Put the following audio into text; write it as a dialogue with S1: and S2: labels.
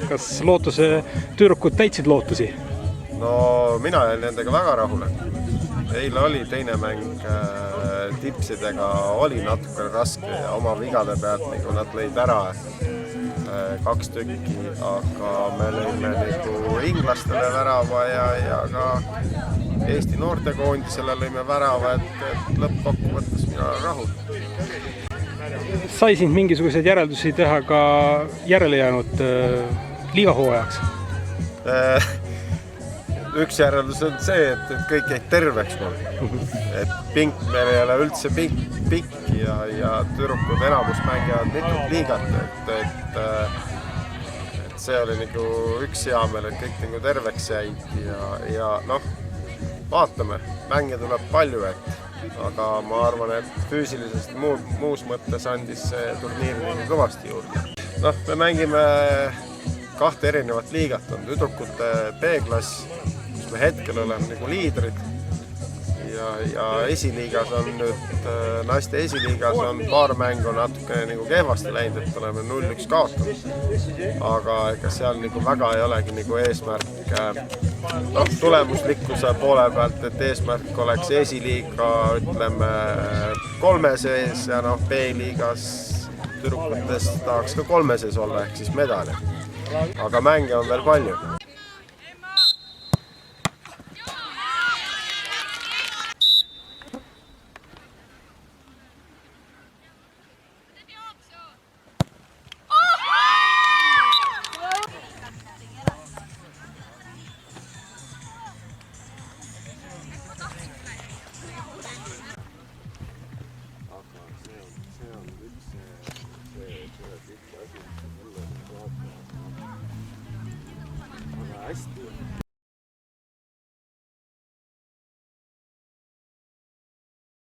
S1: Kas tüdrukud täitsid lootusi?
S2: No mina olen nendega väga rahule. Eile oli teine mäng tipsidega, oli natuke raske ja oma vigade pealt nagu nad lõid ära 2 tükki, aga me lõime nagu inglastele värava ja ka Eesti noortekoondisele lõime värava, et lõppkokkuvõttes mina olen rahul.
S1: Sai sind mingisuguseid järeldusi teha ka järele jäänud liigahooajaks?
S2: Üks järeldus on see, et kõik jäid terveks mul. Et pink meil ei ole üldse pikk ja tüdrukud enamus mängivad mitut liigat. Et see oli nagu üks hea meel, et kõik nagu terveks jäid ja noh, vaatame, mänge tuleb palju, aga ma arvan, et füüsilisest muus mõttes andis see turniir nagu kõvasti juurde. Noh, me mängime 2 erinevat liigat, on tüdrukute B-klass, kus me hetkel oleme nagu liidrid ja esiliigas on nüüd, naiste esiliigas on paar mängu natuke nagu kehvasti läinud, et oleme 0-1 kaotanud. Aga ega seal nagu väga ei olegi nagu eesmärk tulemuslikkuse poole pealt, et eesmärk oleks esiliiga, ütleme, 3 sees ja B-liigas tüdrukutes tahaks ka 3 sees olla, ehk siis medali. Aga mänge on veel palju. Hästi.